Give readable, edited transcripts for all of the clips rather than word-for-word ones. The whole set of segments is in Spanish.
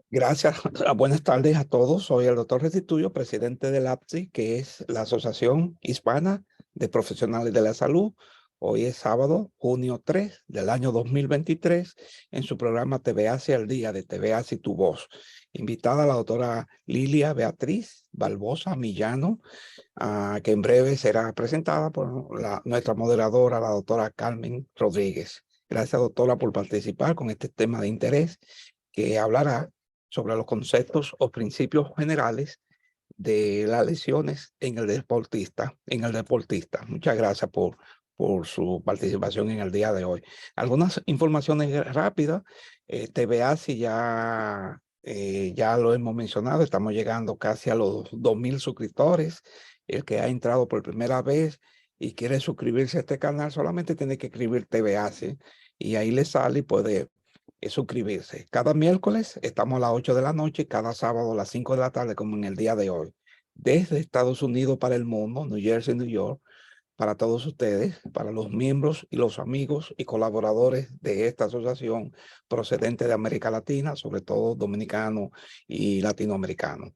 Gracias. Buenas tardes a todos. Soy el doctor Restituyo, presidente del APSI, que es la Asociación Hispana de Profesionales de la Salud. Hoy es sábado, junio 3 del año 2023, en su programa TV Hacia el Día de TV Hacia y Tu Voz. Invitada la doctora Lilia Beatriz Barbosa Millano, que en breve será presentada por nuestra moderadora, la doctora Carmen Rodríguez. Gracias, doctora, por participar con este tema de interés que hablará sobre los conceptos o principios generales de las lesiones en el deportista. Muchas gracias por su participación en el día de hoy. Algunas informaciones rápidas. TVA, si ya lo hemos mencionado, estamos llegando casi a los 2,000 suscriptores. El que ha entrado por primera vez y quiere suscribirse a este canal, solamente tiene que escribir TVA, ¿sí? Y ahí le sale y puede suscribirse. Cada miércoles estamos a las 8 de la noche, cada sábado a las 5 de la tarde, como en el día de hoy. Desde Estados Unidos para el mundo, New Jersey, New York, para todos ustedes, para los miembros y los amigos y colaboradores de esta asociación procedente de América Latina, sobre todo dominicanos y latinoamericanos.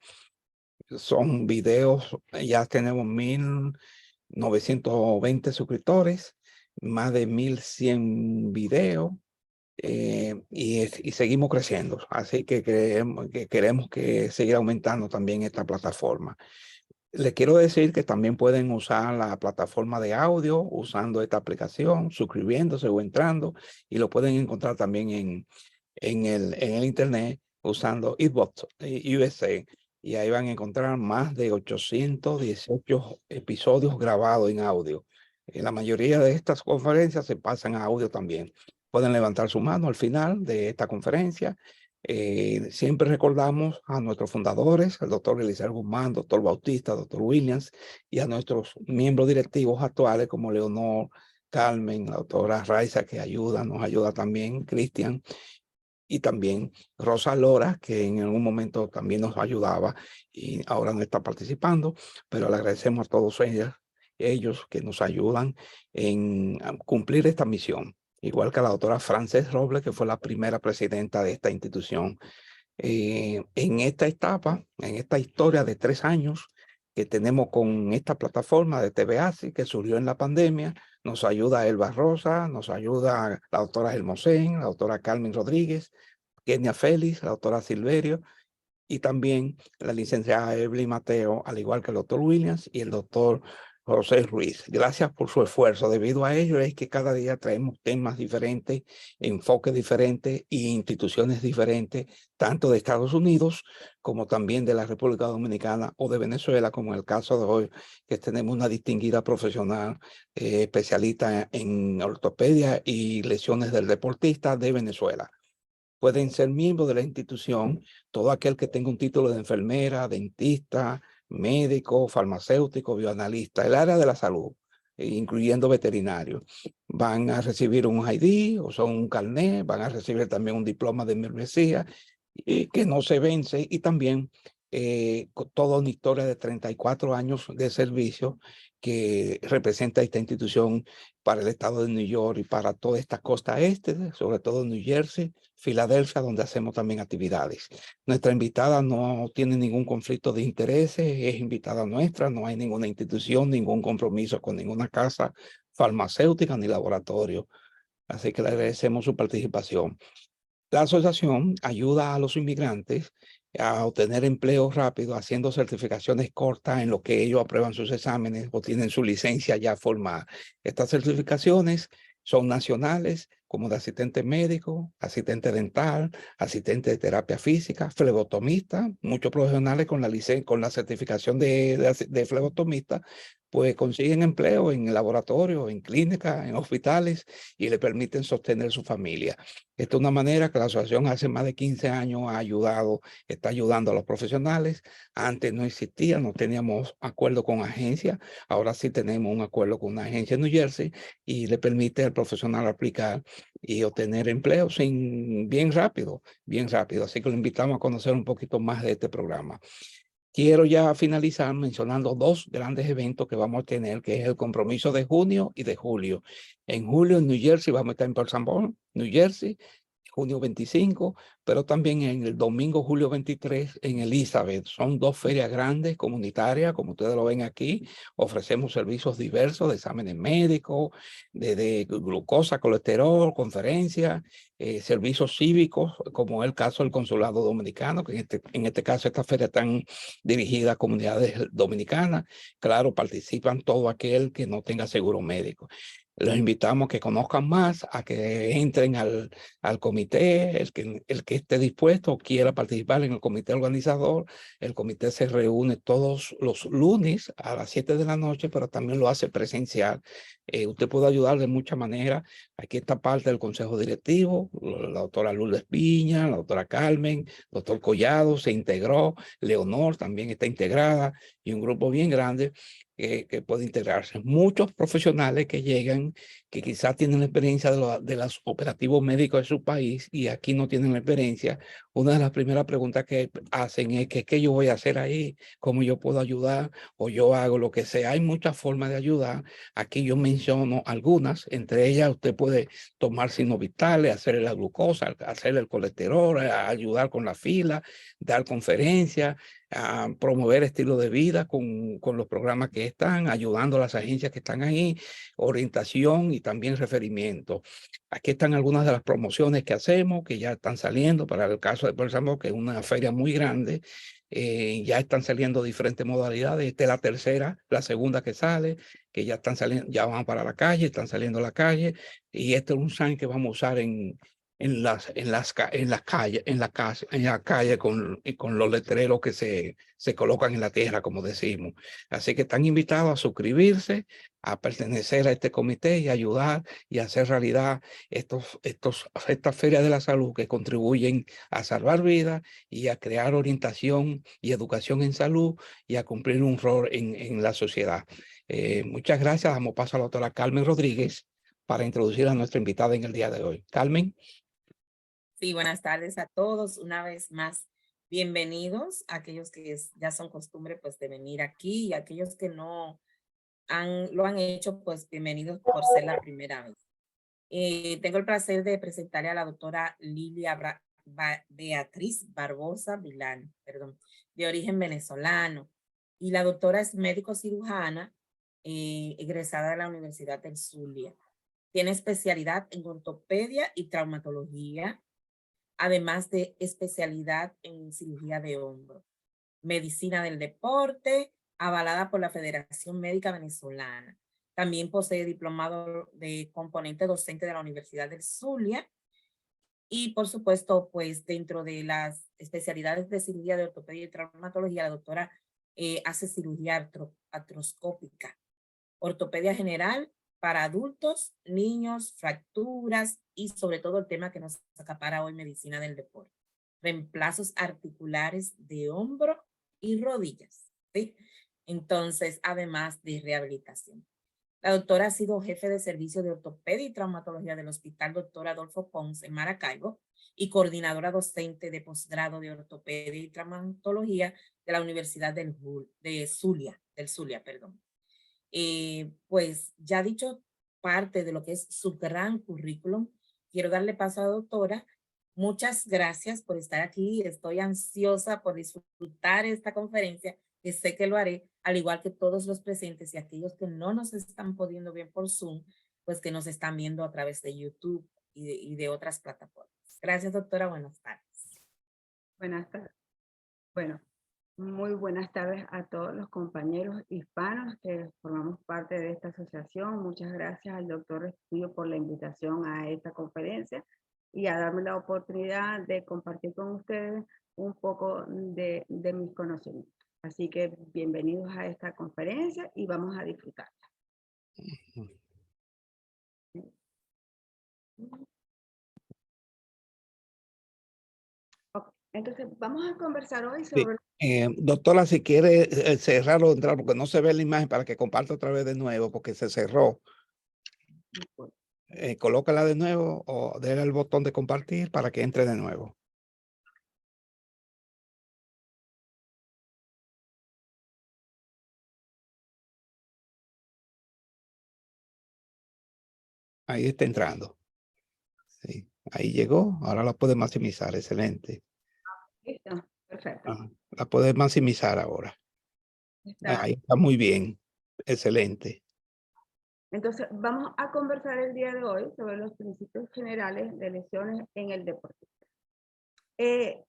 Son videos, ya tenemos 1,920 suscriptores, más de 1,100 videos, y seguimos creciendo. Así que queremos que seguir aumentando también esta plataforma. Les quiero decir que también pueden usar la plataforma de audio usando esta aplicación, suscribiéndose o entrando, y lo pueden encontrar también en el internet usando Xbox USA. Y ahí van a encontrar más de 818 episodios grabados en audio. La mayoría de estas conferencias se pasan a audio también. Pueden levantar su mano al final de esta conferencia. Siempre recordamos a nuestros fundadores, el doctor Elizabeth Guzmán, doctor Bautista, doctor Williams, y a nuestros miembros directivos actuales como Leonor, Carmen, la doctora Raiza, que nos ayuda también, Cristian, y también Rosa Lora, que en algún momento también nos ayudaba y ahora no está participando, pero le agradecemos a todos ellos que nos ayudan en cumplir esta misión, igual que a la doctora Frances Robles, que fue la primera presidenta de esta institución. En esta etapa, en esta historia de 3 años que tenemos con esta plataforma de TVASI que surgió en la pandemia, nos ayuda Elba Rosa, nos ayuda la doctora Hermosén, la doctora Carmen Rodríguez, Kenia Félix, la doctora Silverio, y también la licenciada Evelyn Mateo, al igual que el doctor Williams y el doctor José Ruiz. Gracias por su esfuerzo. Debido a ello es que cada día traemos temas diferentes, enfoques diferentes e instituciones diferentes, tanto de Estados Unidos como también de la República Dominicana o de Venezuela, como en el caso de hoy, que tenemos una distinguida profesional especialista en ortopedia y lesiones del deportista de Venezuela. Pueden ser miembros de la institución todo aquel que tenga un título de enfermera, dentista, médico, farmacéutico, bioanalista, el área de la salud, incluyendo veterinario. Van a recibir un ID o son un carnet, van a recibir también un diploma de membresía que no se vence, y también toda una historia de 34 años de servicio que representa esta institución para el estado de New York y para toda esta costa este, sobre todo New Jersey, Filadelfia, donde hacemos también actividades. Nuestra invitada no tiene ningún conflicto de intereses, es invitada nuestra, no hay ninguna institución, ningún compromiso con ninguna casa farmacéutica ni laboratorio. Así que le agradecemos su participación. La asociación ayuda a los inmigrantes a obtener empleo rápido, haciendo certificaciones cortas en lo que ellos aprueban sus exámenes o tienen su licencia ya formada. Estas certificaciones son nacionales, como de asistente médico, asistente dental, asistente de terapia física, flebotomista. Muchos profesionales con la certificación de flebotomista, pues consiguen empleo en laboratorios, en clínicas, en hospitales, y le permiten sostener su familia. Esta es una manera que la asociación hace más de 15 años está ayudando a los profesionales. Antes no existía, no teníamos acuerdo con agencias. Ahora sí tenemos un acuerdo con una agencia en New Jersey y le permite al profesional aplicar y obtener empleo bien rápido, bien rápido. Así que lo invitamos a conocer un poquito más de este programa. Quiero ya finalizar mencionando 2 grandes eventos que vamos a tener, que es el compromiso de junio y de julio. En julio en New Jersey vamos a estar en Port St. Paul, New Jersey, junio 25, pero también en el domingo, julio 23, en Elizabeth. Son dos ferias grandes, comunitarias, como ustedes lo ven aquí. Ofrecemos servicios diversos de exámenes médicos, de glucosa, colesterol, conferencias, servicios cívicos, como es el caso del Consulado Dominicano, que en este caso estas ferias están dirigidas a comunidades dominicanas. Claro, participan todo aquel que no tenga seguro médico. Los invitamos a que conozcan más, a que entren al comité, el que esté dispuesto o quiera participar en el comité organizador. El comité se reúne todos los lunes a las 7 de la noche, pero también lo hace presencial. Usted puede ayudar de muchas maneras. Aquí está parte del consejo directivo, la doctora Lourdes Piña, la doctora Carmen, doctor Collado se integró, Leonor también está integrada y un grupo bien grande que puede integrarse. Muchos profesionales que llegan, que quizás tienen la experiencia de los operativos médicos de su país y aquí no tienen la experiencia. Una de las primeras preguntas que hacen es que qué yo voy a hacer ahí, cómo yo puedo ayudar o yo hago lo que sea. Hay muchas formas de ayudar. Aquí yo menciono algunas, entre ellas usted puede tomar signos vitales, hacerle la glucosa, hacerle el colesterol, ayudar con la fila, dar conferencias, a promover estilo de vida con los programas que están, ayudando a las agencias que están ahí, orientación y también referimiento. Aquí están algunas de las promociones que hacemos, que ya están saliendo para el caso de Bálsamo, que es una feria muy grande. Ya están saliendo diferentes modalidades. Esta es la tercera, la segunda que sale, que ya están saliendo, ya van para la calle, están saliendo a la calle. Y este es un sign que vamos a usar en la calle con los letreros que se colocan en la tierra, como decimos. Así que están invitados a suscribirse, a pertenecer a este comité y ayudar y hacer realidad estas ferias de la salud que contribuyen a salvar vidas y a crear orientación y educación en salud y a cumplir un rol en la sociedad. Muchas gracias. Damos paso a la doctora Carmen Rodríguez para introducir a nuestra invitada en el día de hoy. Carmen. Sí, buenas tardes a todos. Una vez más, bienvenidos a aquellos que ya son costumbre pues de venir aquí y aquellos que no lo han hecho, pues bienvenidos por ser la primera vez. Tengo el placer de presentarle a la doctora Lilia Beatriz Barbosa Vilán, perdón, de origen venezolano. Y la doctora es médico cirujana, egresada de la Universidad del Zulia. Tiene especialidad en ortopedia y traumatología, además de especialidad en cirugía de hombro, medicina del deporte, avalada por la Federación Médica Venezolana. También posee diplomado de componente docente de la Universidad del Zulia. Y por supuesto, pues dentro de las especialidades de cirugía de ortopedia y traumatología, la doctora hace cirugía artroscópica, ortopedia general para adultos, niños, fracturas y sobre todo el tema que nos acapara hoy, medicina del deporte. Reemplazos articulares de hombro y rodillas, ¿sí? Entonces, además de rehabilitación. La doctora ha sido jefe de servicio de ortopedia y traumatología del Hospital Dr. Adolfo Pons en Maracaibo y coordinadora docente de posgrado de ortopedia y traumatología de la Universidad del Zulia, perdón. Pues ya dicho parte de lo que es su gran currículum, quiero darle paso a la doctora. Muchas gracias por estar aquí. Estoy ansiosa por disfrutar esta conferencia, que sé que lo haré, al igual que todos los presentes y aquellos que no nos están pudiendo ver por Zoom, pues que nos están viendo a través de YouTube y de otras plataformas. Gracias, doctora. Buenas tardes. Buenas tardes. Bueno, muy buenas tardes a todos los compañeros hispanos que formamos parte de esta asociación. Muchas gracias al doctor Estudio por la invitación a esta conferencia y a darme la oportunidad de compartir con ustedes un poco de mis conocimientos. Así que bienvenidos a esta conferencia y vamos a disfrutarla. Okay. Entonces, vamos a conversar hoy sobre... Doctora, si quiere cerrarlo o entrar, porque no se ve la imagen, para que comparta otra vez de nuevo, porque se cerró. Colócala de nuevo o déle el botón de compartir para que entre de nuevo. Ahí está entrando. Sí. Ahí llegó. Ahora la puede maximizar. Excelente. Listo, perfecto. La puede maximizar ahora. Está. Ahí está muy bien. Excelente. Entonces, vamos a conversar el día de hoy sobre los principios generales de lesiones en el deporte.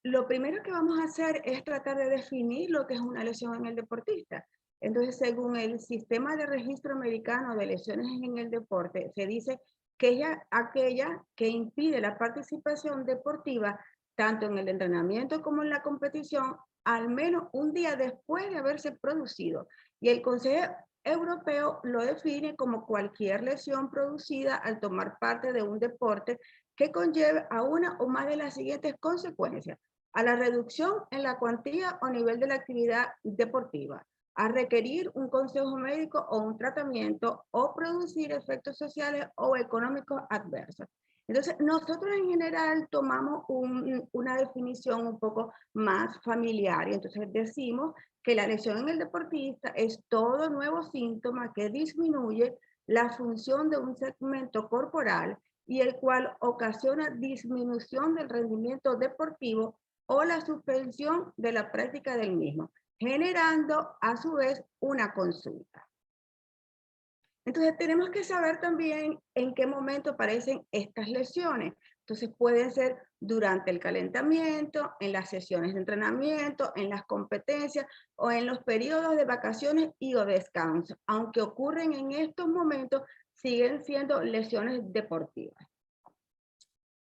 Lo primero que vamos a hacer es tratar de definir lo que es una lesión en el deportista. Entonces, según el sistema de registro americano de lesiones en el deporte, se dice que aquella que impide la participación deportiva tanto en el entrenamiento como en la competición, al menos un día después de haberse producido. Y el Consejo Europeo lo define como cualquier lesión producida al tomar parte de un deporte que conlleve a una o más de las siguientes consecuencias: a la reducción en la cuantía o nivel de la actividad deportiva, a requerir un consejo médico o un tratamiento, o producir efectos sociales o económicos adversos. Entonces, nosotros en general tomamos una definición un poco más familiar, y entonces decimos que la lesión en el deportista es todo nuevo síntoma que disminuye la función de un segmento corporal y el cual ocasiona disminución del rendimiento deportivo o la suspensión de la práctica del mismo, generando a su vez una consulta. Entonces tenemos que saber también en qué momento aparecen estas lesiones. Entonces pueden ser durante el calentamiento, en las sesiones de entrenamiento, en las competencias o en los periodos de vacaciones y o descanso. Aunque ocurren en estos momentos, siguen siendo lesiones deportivas.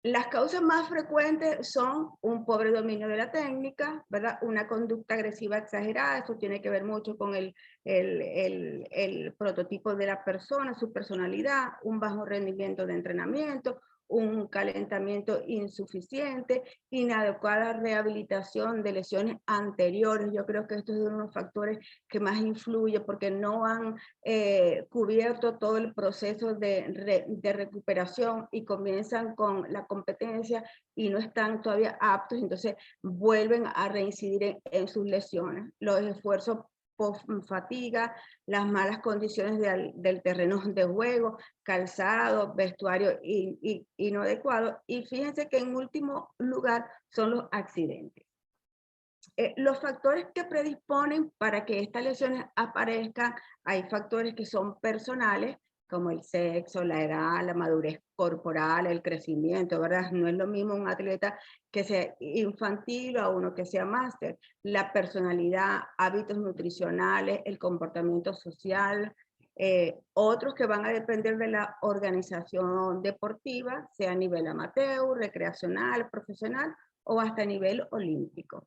Las causas más frecuentes son un pobre dominio de la técnica, ¿verdad? Una conducta agresiva exagerada. Eso tiene que ver mucho con el prototipo de la persona, su personalidad, un bajo rendimiento de entrenamiento, un calentamiento insuficiente, inadecuada rehabilitación de lesiones anteriores. Yo creo que esto es uno de los factores que más influye, porque no han cubierto todo el proceso de recuperación y comienzan con la competencia y no están todavía aptos, entonces vuelven a reincidir en sus lesiones. Los esfuerzos post-fatiga, las malas condiciones del terreno de juego, calzado, vestuario inadecuado, y fíjense que en último lugar son los accidentes. Los factores que predisponen para que estas lesiones aparezcan, hay factores que son personales, como el sexo, la edad, la madurez corporal, el crecimiento, ¿verdad? No es lo mismo un atleta que sea infantil o uno que sea máster. La personalidad, hábitos nutricionales, el comportamiento social, otros que van a depender de la organización deportiva, sea a nivel amateur, recreacional, profesional o hasta a nivel olímpico.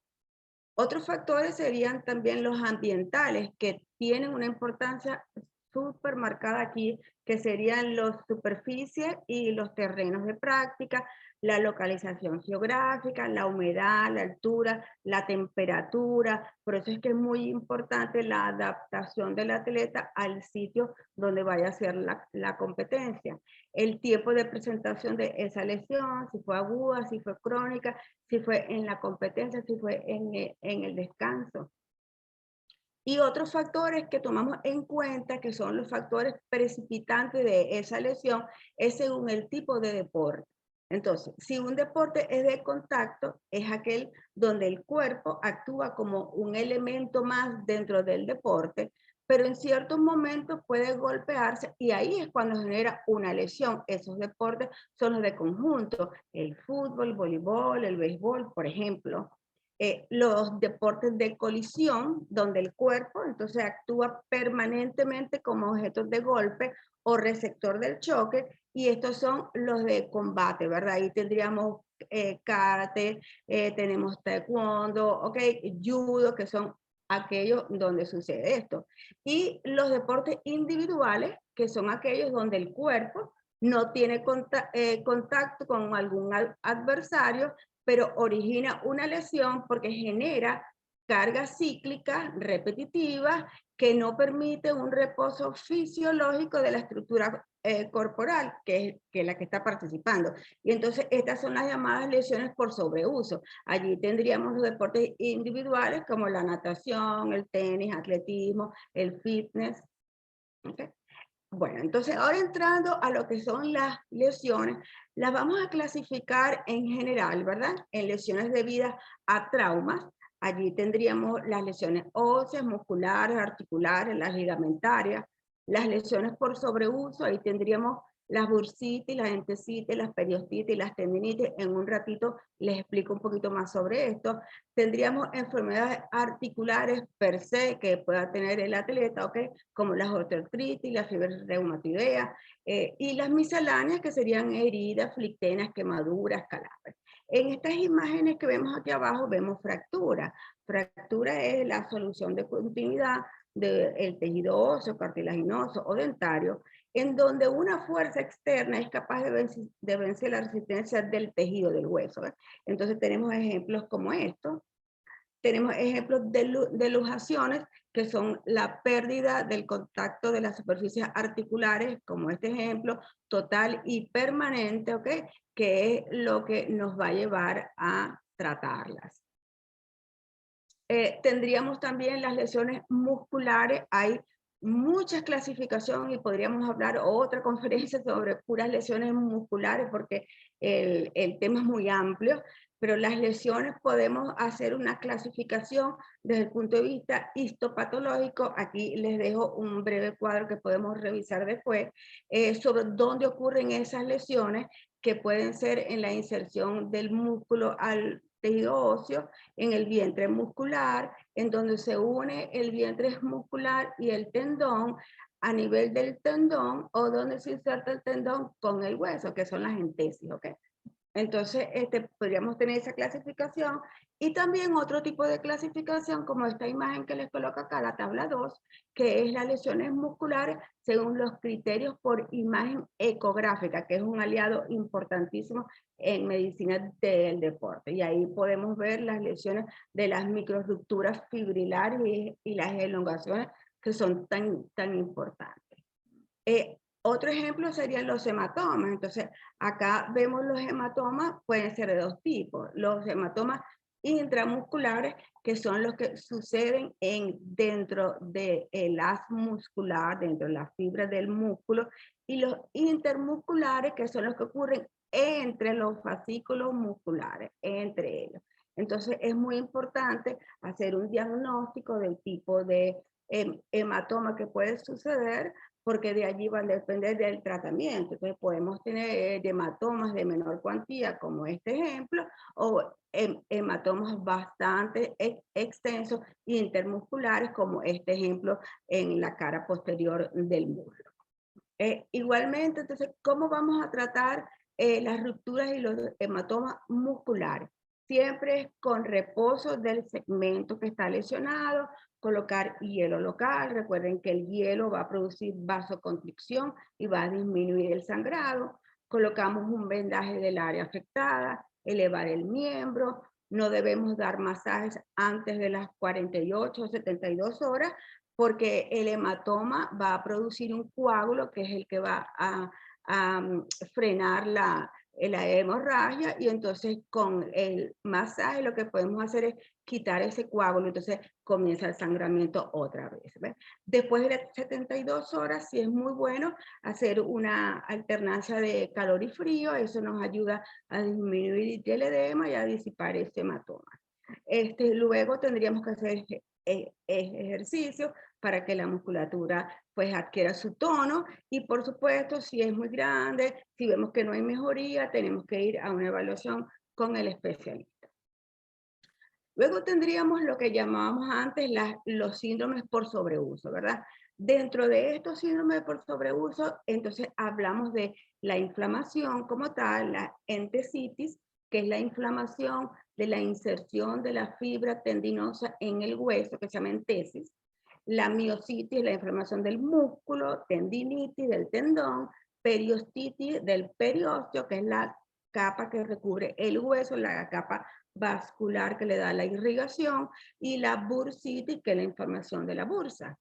Otros factores serían también los ambientales, que tienen una importancia súper marcada aquí, que serían las superficies y los terrenos de práctica, la localización geográfica, la humedad, la altura, la temperatura. Por eso es que es muy importante la adaptación del atleta al sitio donde vaya a hacer la competencia. El tiempo de presentación de esa lesión, si fue aguda, si fue crónica, si fue en la competencia, si fue en el descanso. Y otros factores que tomamos en cuenta, que son los factores precipitantes de esa lesión, es según el tipo de deporte. Entonces, si un deporte es de contacto, es aquel donde el cuerpo actúa como un elemento más dentro del deporte, pero en ciertos momentos puede golpearse y ahí es cuando genera una lesión. Esos deportes son los de conjunto, el fútbol, el voleibol, el béisbol, por ejemplo. Los deportes de colisión, donde el cuerpo entonces actúa permanentemente como objeto de golpe o receptor del choque, y estos son los de combate, ¿verdad? Ahí tendríamos karate, tenemos taekwondo, okay, judo, que son aquellos donde sucede esto. Y los deportes individuales, que son aquellos donde el cuerpo no tiene contacto con algún adversario, pero origina una lesión porque genera cargas cíclicas repetitivas que no permiten un reposo fisiológico de la estructura corporal, que es la que está participando. Y entonces estas son las llamadas lesiones por sobreuso. Allí tendríamos los deportes individuales como la natación, el tenis, atletismo, el fitness. ¿Okay? Bueno, entonces ahora entrando a lo que son las lesiones, las vamos a clasificar en general, ¿verdad? En lesiones debidas a traumas. Allí tendríamos las lesiones óseas, musculares, articulares, las ligamentarias, las lesiones por sobreuso, ahí tendríamos las bursitis, las entesitis, las periostitis, las tendinitis. En un ratito les explico un poquito más sobre esto. Tendríamos enfermedades articulares per se que pueda tener el atleta, ¿ok? Como las osteoartritis, la fiebre reumatoidea, y las misceláneas que serían heridas, flictenas, quemaduras, calambres. En estas imágenes que vemos aquí abajo vemos fractura. Fractura es la solución de continuidad del tejido óseo, cartilaginoso o dentario, en donde una fuerza externa es capaz de vencer la resistencia del tejido del hueso. Entonces tenemos ejemplos como estos. Tenemos ejemplos de luxaciones, que son la pérdida del contacto de las superficies articulares, como este ejemplo, total y permanente, ¿ok? Que es lo que nos va a llevar a tratarlas. Tendríamos también las lesiones musculares. Hay muchas clasificaciones y podríamos hablar otra conferencia sobre puras lesiones musculares porque el tema es muy amplio, pero las lesiones podemos hacer una clasificación desde el punto de vista histopatológico. Aquí les dejo un breve cuadro que podemos revisar después sobre dónde ocurren esas lesiones, que pueden ser en la inserción del músculo al tejido óseo, en el vientre muscular, en donde se une el vientre muscular y el tendón a nivel del tendón, o donde se inserta el tendón con el hueso, que son las entesis, ¿ok? Entonces, podríamos tener esa clasificación y también otro tipo de clasificación, como esta imagen que les coloco acá, la tabla 2, que es las lesiones musculares según los criterios por imagen ecográfica, que es un aliado importantísimo en medicina del deporte. Y ahí podemos ver las lesiones de las microrupturas fibrilares y las elongaciones que son tan importantes. Otro ejemplo serían los hematomas. Entonces, acá vemos los hematomas, pueden ser de dos tipos. Los hematomas intramusculares, que son los que suceden dentro del haz muscular, dentro de las fibras del músculo, y los intermusculares, que son los que ocurren entre los fascículos musculares, entre ellos. Entonces, es muy importante hacer un diagnóstico del tipo de hematoma que puede suceder, porque de allí va a depender del tratamiento. Entonces podemos tener hematomas de menor cuantía, como este ejemplo, o hematomas bastante extensos e intermusculares, como este ejemplo en la cara posterior del muslo. Igualmente, entonces, ¿cómo vamos a tratar las rupturas y los hematomas musculares? Siempre es con reposo del segmento que está lesionado, colocar hielo local. Recuerden que el hielo va a producir vasoconstricción y va a disminuir el sangrado. Colocamos un vendaje del área afectada, elevar el miembro. No debemos dar masajes antes de las 48 o 72 horas, porque el hematoma va a producir un coágulo que es el que va a frenar la hemorragia, y entonces con el masaje lo que podemos hacer es quitar ese coágulo, entonces comienza el sangramiento otra vez. ¿Ves? Después de las 72 horas, sí es muy bueno hacer una alternancia de calor y frío. Eso nos ayuda a disminuir el edema y a disipar ese hematoma. Luego tendríamos que hacer ejercicio para que la musculatura pues adquiera su tono, y por supuesto si es muy grande, si vemos que no hay mejoría, tenemos que ir a una evaluación con el especialista. Luego tendríamos lo que llamábamos antes los síndromes por sobreuso, ¿verdad? Dentro de estos síndromes por sobreuso, entonces hablamos de la inflamación como tal, la entesitis, que es la inflamación de la inserción de la fibra tendinosa en el hueso, que se llama entesis. La miositis, la inflamación del músculo, tendinitis del tendón, periostitis del periósteo, que es la capa que recubre el hueso, la capa vascular que le da la irrigación, y la bursitis, que es la inflamación de la bursa.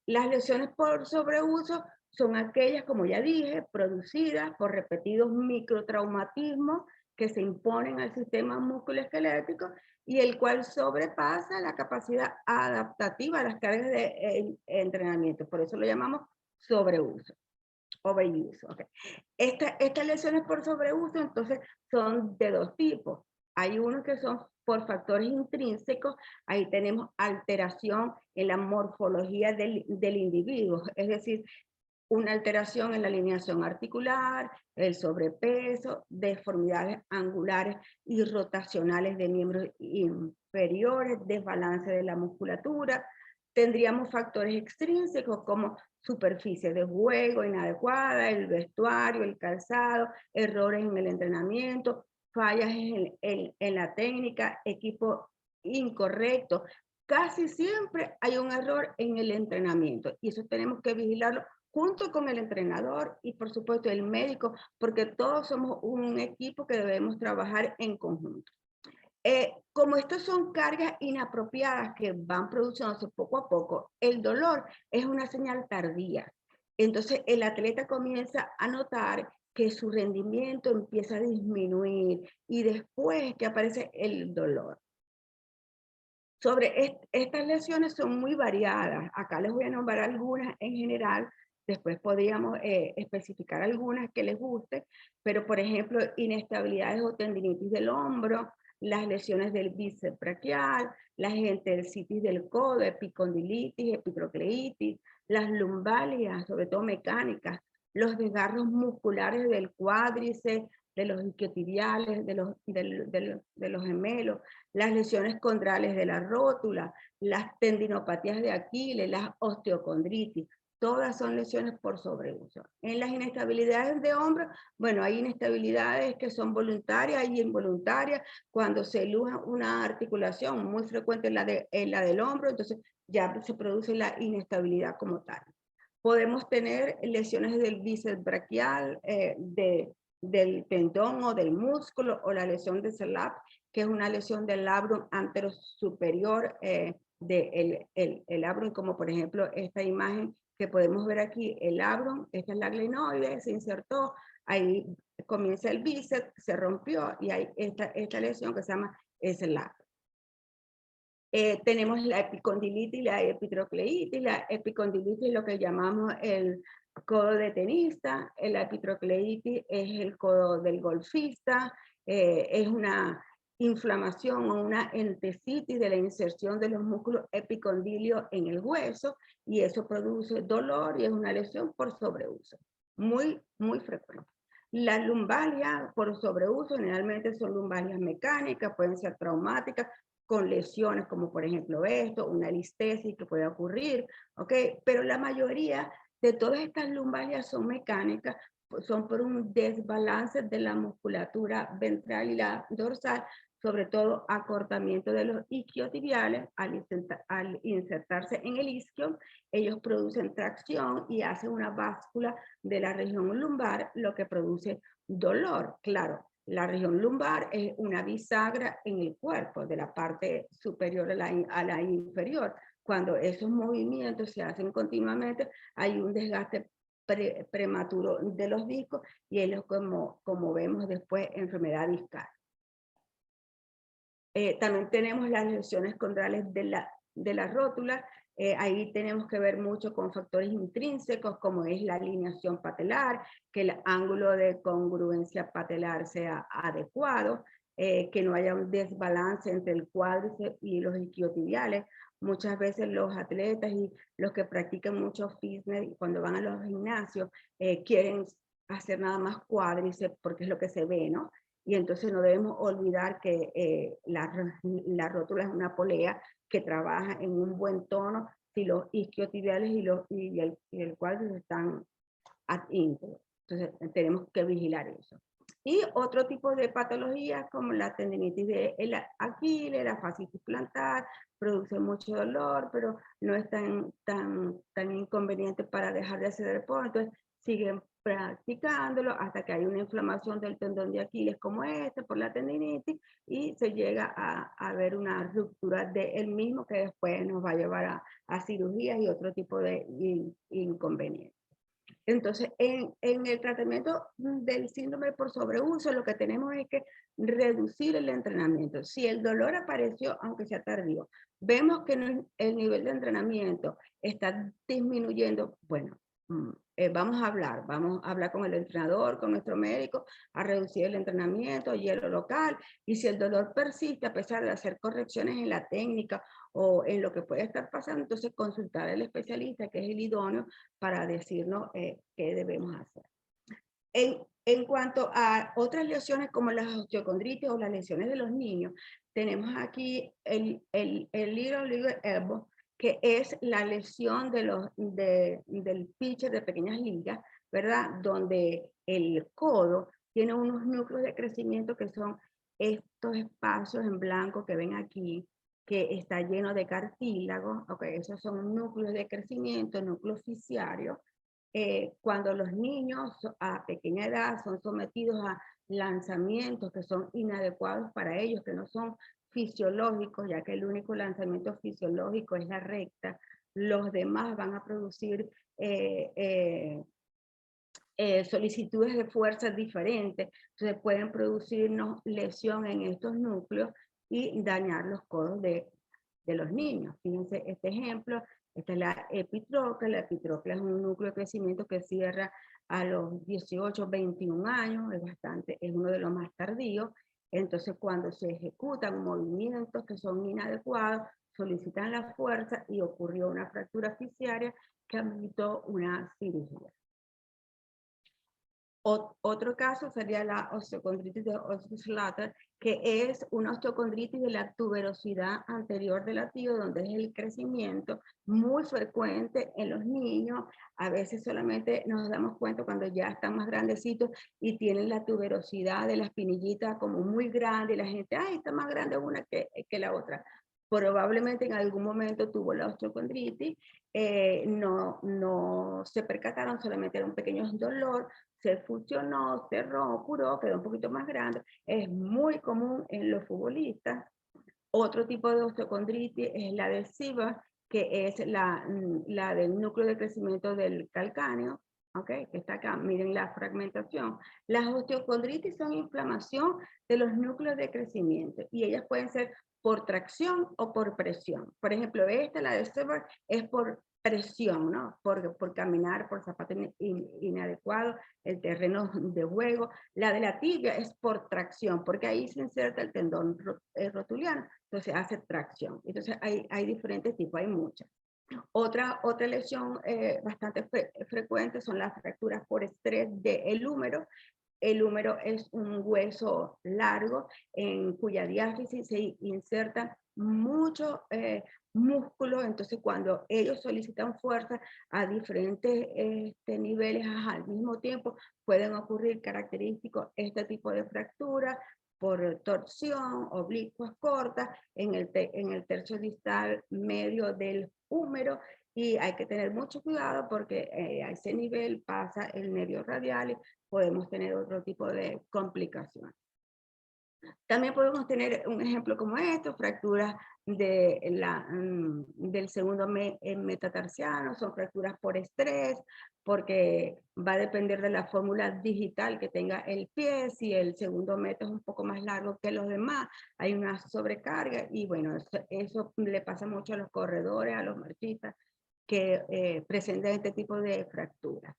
Las lesiones por sobreuso son aquellas, como ya dije, producidas por repetidos microtraumatismos que se imponen al sistema musculoesquelético y el cual sobrepasa la capacidad adaptativa a las cargas de entrenamiento. Por eso lo llamamos sobreuso. overuse. Okay. Estas lesiones por sobreuso entonces son de dos tipos. Hay unos que son por factores intrínsecos, ahí tenemos alteración en la morfología del individuo, es decir, una alteración en la alineación articular, el sobrepeso, deformidades angulares y rotacionales de miembros inferiores, desbalance de la musculatura. Tendríamos factores extrínsecos como superficie de juego inadecuada, el vestuario, el calzado, errores en el entrenamiento, fallas en la técnica, equipo incorrecto. Casi siempre hay un error en el entrenamiento y eso tenemos que vigilarlo junto con el entrenador y por supuesto el médico, porque todos somos un equipo que debemos trabajar en conjunto. Como estas son cargas inapropiadas que van produciéndose poco a poco, el dolor es una señal tardía. Entonces el atleta comienza a notar que su rendimiento empieza a disminuir y después que aparece el dolor. Sobre estas lesiones son muy variadas. Acá les voy a nombrar algunas en general. Después podríamos especificar algunas que les guste, pero por ejemplo, inestabilidades o tendinitis del hombro, las lesiones del bíceps braquial, las enterocitis del codo, epicondilitis, epitrocleitis, las lumbalias, sobre todo mecánicas, los desgarros musculares del cuádriceps, de los isquiotibiales, de los gemelos, las lesiones condrales de la rótula, las tendinopatías de Aquiles, las osteocondritis, todas son lesiones por sobreuso. En las inestabilidades de hombro, bueno, hay inestabilidades que son voluntarias y involuntarias, cuando se eluja una articulación, muy frecuente en la del hombro, entonces ya se produce la inestabilidad como tal. Podemos tener lesiones del bíceps braquial, del tendón o del músculo, o la lesión de SELAP, que es una lesión del labrum antero superior el labrum, como por ejemplo esta imagen que podemos ver aquí, el labrum, esta es la glenoide, se insertó, ahí comienza el bíceps, se rompió y hay esta lesión que se llama SELAP. Tenemos la epicondilitis y la epitrocleitis. La epicondilitis es lo que llamamos el codo de tenista, la epitrocleitis es el codo del golfista, es una inflamación o una entesitis de la inserción de los músculos epicondilios en el hueso y eso produce dolor y es una lesión por sobreuso, muy frecuente. Las lumbalias por sobreuso generalmente son lumbalias mecánicas, pueden ser traumáticas, con lesiones como por ejemplo esto, una listesis que puede ocurrir, ¿ok? Pero la mayoría de todas estas lumbalias son mecánicas, pues son por un desbalance de la musculatura ventral y la dorsal, sobre todo acortamiento de los isquiotibiales. Al insertarse en el isquio, ellos producen tracción y hacen una báscula de la región lumbar, lo que produce dolor, claro. La región lumbar es una bisagra en el cuerpo, de la parte superior a la inferior. Cuando esos movimientos se hacen continuamente, hay un desgaste prematuro de los discos y es como vemos después enfermedad discal. También tenemos las lesiones condrales de la rótula. Ahí tenemos que ver mucho con factores intrínsecos, como es la alineación patelar, que el ángulo de congruencia patelar sea adecuado, que no haya un desbalance entre el cuádriceps y los isquiotibiales. Muchas veces los atletas y los que practican mucho fitness, cuando van a los gimnasios, quieren hacer nada más cuádriceps porque es lo que se ve, ¿no? Y entonces no debemos olvidar que la rótula es una polea que trabaja en un buen tono si los isquiotibiales y el cuádriceps están ad intro. Entonces tenemos que vigilar eso. Y otro tipo de patologías como la tendinitis de Aquiles, la fascitis plantar, produce mucho dolor, pero no es tan inconveniente para dejar de hacer deporte. Entonces siguen practicándolo hasta que hay una inflamación del tendón de Aquiles como este por la tendinitis y se llega a ver una ruptura del mismo que después nos va a llevar a cirugías y otro tipo de inconvenientes. Entonces, en el tratamiento del síndrome por sobreuso, lo que tenemos es que reducir el entrenamiento. Si el dolor apareció, aunque sea tardío, vemos que el nivel de entrenamiento está disminuyendo, bueno, vamos a hablar con el entrenador, con nuestro médico, a reducir el entrenamiento, hielo local, y si el dolor persiste a pesar de hacer correcciones en la técnica o en lo que puede estar pasando, entonces consultar al especialista, que es el idóneo, para decirnos qué debemos hacer. En cuanto a otras lesiones como las osteocondritis o las lesiones de los niños, tenemos aquí el Little Elbow, que es la lesión del pitcher de pequeñas ligas, ¿verdad? Donde el codo tiene unos núcleos de crecimiento que son estos espacios en blanco que ven aquí, que está lleno de cartílago, okay, esos son núcleos de crecimiento, núcleos fisiarios. Cuando los niños a pequeña edad son sometidos a lanzamientos que son inadecuados para ellos, que no son fisiológicos, ya que el único lanzamiento fisiológico es la recta, los demás van a producir solicitudes de fuerza diferentes, entonces pueden producirnos lesión en estos núcleos y dañar los codos de los niños. Fíjense este ejemplo, esta es la epitróclea es un núcleo de crecimiento que cierra a los 18, 21 años, es uno de los más tardíos, entonces cuando se ejecutan movimientos que son inadecuados, solicitan la fuerza y ocurrió una fractura fisiaria que ameritó una cirugía. Otro caso sería la osteocondritis de Osgood-Schlatter, que es una osteocondritis de la tuberosidad anterior del latido, donde es el crecimiento muy frecuente en los niños. A veces solamente nos damos cuenta cuando ya están más grandecitos y tienen la tuberosidad de la espinillita como muy grande y la gente, ay, está más grande una que la otra. Probablemente en algún momento tuvo la osteocondritis, no se percataron, solamente era un pequeño dolor, se fusionó, cerró, curó, quedó un poquito más grande. Es muy común en los futbolistas. Otro tipo de osteocondritis es la de SIBA, que es la del núcleo de crecimiento del calcáneo, ¿okay? Que está acá, miren la fragmentación. Las osteocondritis son inflamación de los núcleos de crecimiento y ellas pueden ser por tracción o por presión. Por ejemplo, la de SIBA, es por presión, ¿no? Por caminar, por zapatos inadecuados, el terreno de juego. La de la tibia es por tracción, porque ahí se inserta el tendón rotuliano, entonces hace tracción. Entonces hay diferentes tipos, hay muchas. Otra lesión bastante frecuente son las fracturas por estrés del húmero. El húmero es un hueso largo en cuya diáfisis se insertan muchos músculos, entonces cuando ellos solicitan fuerza a diferentes niveles al mismo tiempo, pueden ocurrir característicos este tipo de fractura por torsión, oblicuas cortas en el tercio distal medio del húmero, y hay que tener mucho cuidado porque a ese nivel pasa el nervio radial y podemos tener otro tipo de complicaciones. También podemos tener un ejemplo como esto, fracturas del segundo metatarsiano, son fracturas por estrés, porque va a depender de la fórmula digital que tenga el pie. Si el segundo meta es un poco más largo que los demás, hay una sobrecarga, y bueno, eso le pasa mucho a los corredores, a los marchistas que presentan este tipo de fracturas.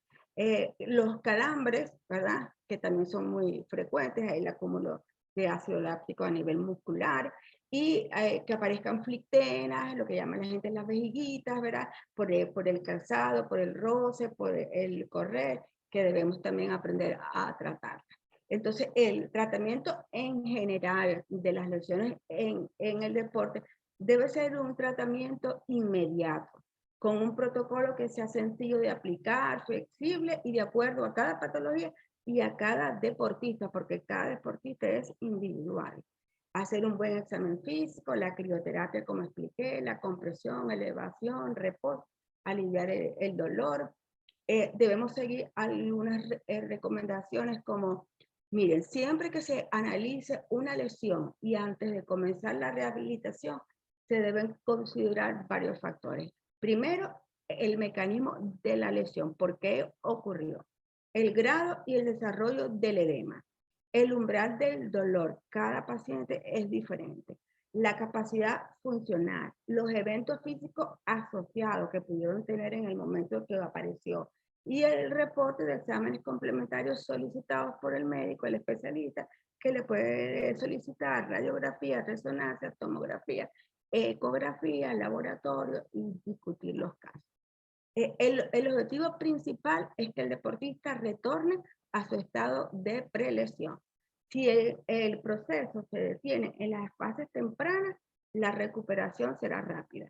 Los calambres, ¿verdad? Que también son muy frecuentes, hay el acúmulo de ácido láctico a nivel muscular, y que aparezcan flictenas, lo que llaman la gente las vejiguitas, ¿verdad? Por el calzado, por el roce, por el correr, que debemos también aprender a tratar. Entonces, el tratamiento en general de las lesiones en el deporte debe ser un tratamiento inmediato, con un protocolo que sea sencillo de aplicar, flexible y de acuerdo a cada patología y a cada deportista, porque cada deportista es individual. Hacer un buen examen físico, la crioterapia, como expliqué, la compresión, elevación, reposo, aliviar el dolor. Debemos seguir algunas recomendaciones como, miren, siempre que se analice una lesión y antes de comenzar la rehabilitación, se deben considerar varios factores. Primero, el mecanismo de la lesión, ¿por qué ocurrió? El grado y el desarrollo del edema, el umbral del dolor, cada paciente es diferente, la capacidad funcional, los eventos físicos asociados que pudieron tener en el momento que apareció, y el reporte de exámenes complementarios solicitados por el médico, el especialista, que le puede solicitar radiografía, resonancia, tomografía, ecografía, laboratorio y discutir los casos. El objetivo principal es que el deportista retorne a su estado de prelesión. Si el proceso se detiene en las fases tempranas, la recuperación será rápida.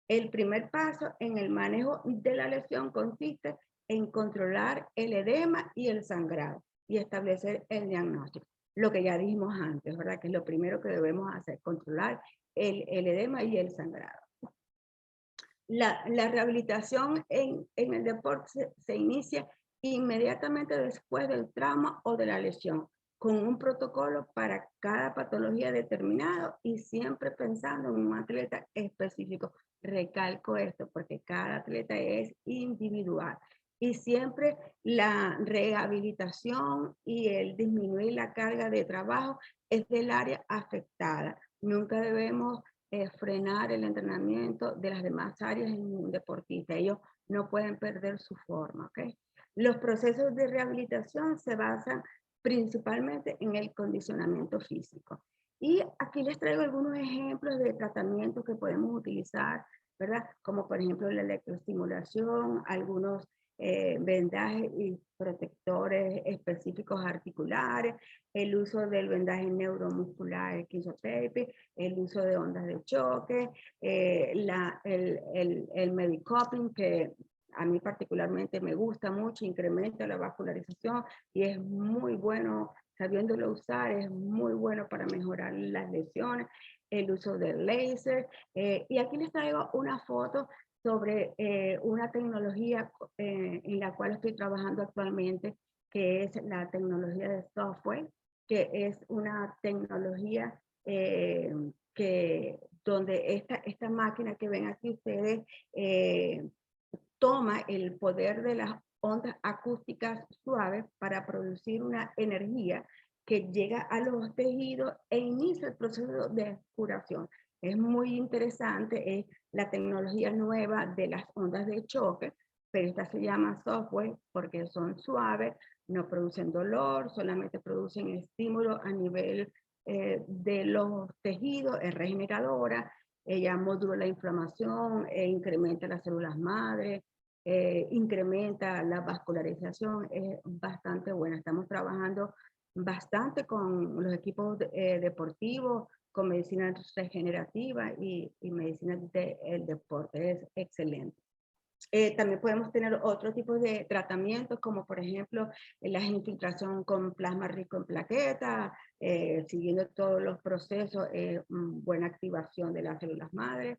El primer paso en el manejo de la lesión consiste en controlar el edema y el sangrado y establecer el diagnóstico. Lo que ya dijimos antes, ¿verdad? Que es lo primero que debemos hacer, controlar el edema y el sangrado. La rehabilitación en el deporte se inicia inmediatamente después del trauma o de la lesión, con un protocolo para cada patología determinado y siempre pensando en un atleta específico. Recalco esto porque cada atleta es individual. Y siempre la rehabilitación y el disminuir la carga de trabajo es del área afectada. Nunca debemos frenar el entrenamiento de las demás áreas en un deportista. Ellos no pueden perder su forma, ¿ok? Los procesos de rehabilitación se basan principalmente en el condicionamiento físico. Y aquí les traigo algunos ejemplos de tratamientos que podemos utilizar, ¿verdad? Como por ejemplo la electroestimulación, algunos vendajes y protectores específicos articulares, el uso del vendaje neuromuscular, el kinesiotherapy, el uso de ondas de choque, el medicoupling, que a mí particularmente me gusta mucho, incrementa la vascularización y es muy bueno, sabiéndolo usar, es muy bueno para mejorar las lesiones, el uso del láser. Y aquí les traigo una foto sobre una tecnología en la cual estoy trabajando actualmente, que es la tecnología de software, que es una tecnología donde esta máquina que ven aquí ustedes toma el poder de las ondas acústicas suaves para producir una energía que llega a los tejidos e inicia el proceso de curación. Es muy interesante, es la tecnología nueva de las ondas de choque, pero esta se llama software porque son suaves, no producen dolor, solamente producen estímulo a nivel de los tejidos, es regeneradora, ella modula la inflamación e incrementa las células madre, incrementa la vascularización, es bastante buena. Estamos trabajando bastante con los equipos deportivos, con medicina regenerativa y medicina del deporte, es excelente. También podemos tener otro tipo de tratamientos, como por ejemplo la infiltración con plasma rico en plaquetas, siguiendo todos los procesos, buena activación de las células madre.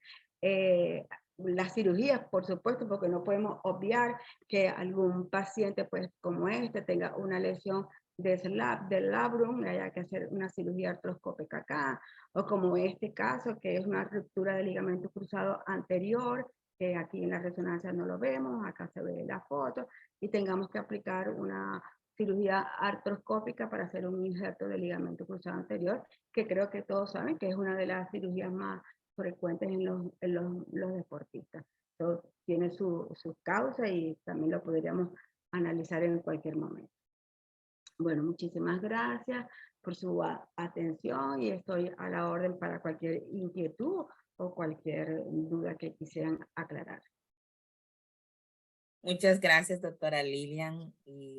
Las cirugías, por supuesto, porque no podemos obviar que algún paciente, pues como este, tenga una lesión del labrum, haya que hacer una cirugía artroscópica acá, o como este caso, que es una ruptura del ligamento cruzado anterior, que aquí en la resonancia no lo vemos, acá se ve la foto, y tengamos que aplicar una cirugía artroscópica para hacer un injerto del ligamento cruzado anterior, que creo que todos saben que es una de las cirugías más frecuentes en los deportistas. Todo tiene su causa y también lo podríamos analizar en cualquier momento. Bueno, muchísimas gracias por su atención y estoy a la orden para cualquier inquietud o cualquier duda que quisieran aclarar. Muchas gracias, doctora Lilian. Y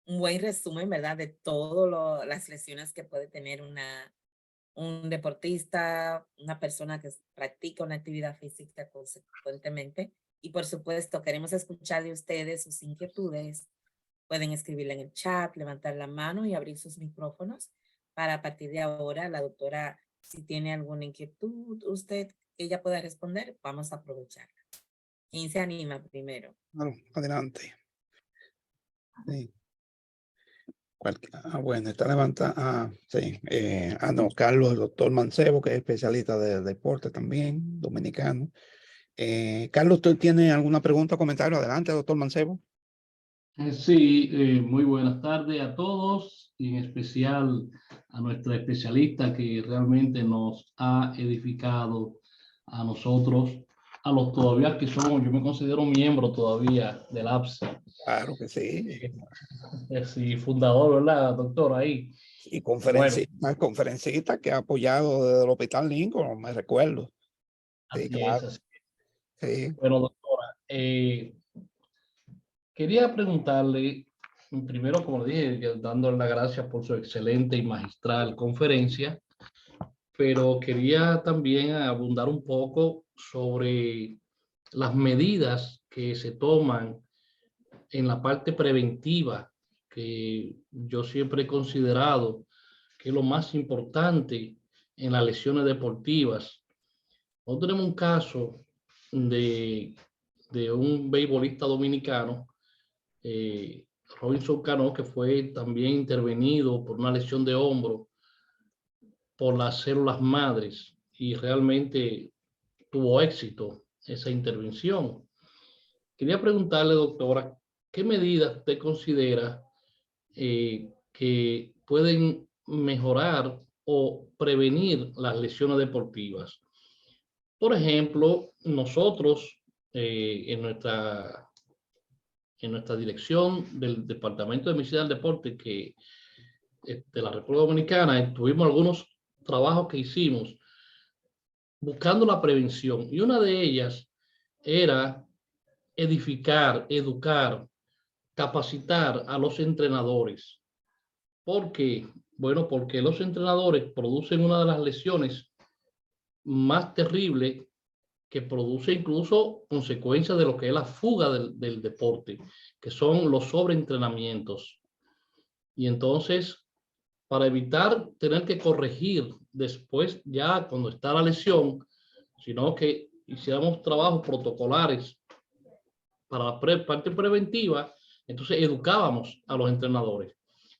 un buen resumen, ¿verdad? De todas las lesiones que puede tener un deportista, una persona que practica una actividad física consecuentemente. Y por supuesto, queremos escuchar de ustedes sus inquietudes. Pueden escribirla en el chat, levantar la mano y abrir sus micrófonos para a partir de ahora la doctora, si tiene alguna inquietud, usted que ella pueda responder, vamos a aprovecharla. ¿Quién se anima primero? Bueno, adelante. Sí. Bueno, está levantada. Sí. No, Carlos, el doctor Mancebo, que es especialista de deporte también, dominicano. Carlos, ¿usted tiene alguna pregunta o comentario? Adelante, doctor Mancebo. Sí, muy buenas tardes a todos y en especial a nuestra especialista que realmente nos ha edificado a nosotros a los todavía que somos, yo me considero miembro todavía del APSE. Claro que sí. Sí, fundador, ¿verdad, doctor? Ahí. Y Bueno, conferencista que ha apoyado desde el Hospital Lincoln, me recuerdo. Sí, así es, claro. así. Sí. Bueno, doctora, quería preguntarle, primero, como le dije, dándole las gracias por su excelente y magistral conferencia, pero quería también abundar un poco sobre las medidas que se toman en la parte preventiva, que yo siempre he considerado que es lo más importante en las lesiones deportivas. Nosotros tenemos un caso de un beisbolista dominicano, Robinson Cano, que fue también intervenido por una lesión de hombro por las células madres y realmente tuvo éxito esa intervención. Quería preguntarle, doctora, ¿qué medidas usted considera que pueden mejorar o prevenir las lesiones deportivas? Por ejemplo, nosotros en nuestra dirección del Departamento de Medicina del Deporte de la República Dominicana, tuvimos algunos trabajos que hicimos buscando la prevención, y una de ellas era edificar, educar, capacitar a los entrenadores. ¿Por qué? Bueno, porque los entrenadores producen una de las lesiones más terribles que produce incluso consecuencias de lo que es la fuga del deporte, que son los sobreentrenamientos. Y entonces, para evitar tener que corregir después, ya cuando está la lesión, sino que hiciéramos trabajos protocolares para la parte preventiva, entonces educábamos a los entrenadores.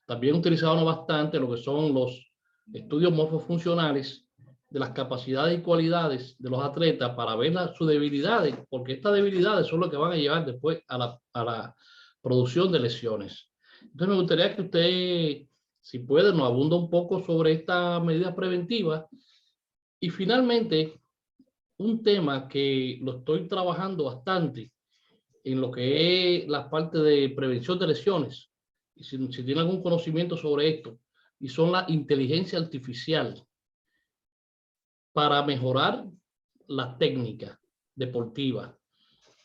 También utilizábamos bastante lo que son los estudios morfofuncionales de las capacidades y cualidades de los atletas para ver sus debilidades, porque estas debilidades son lo que van a llevar después a la producción de lesiones. Entonces me gustaría que usted, si puede, nos abunda un poco sobre estas medidas preventivas. Y finalmente, un tema que lo estoy trabajando bastante en lo que es la parte de prevención de lesiones, y si tiene algún conocimiento sobre esto, y son la inteligencia artificial para mejorar la técnica deportiva.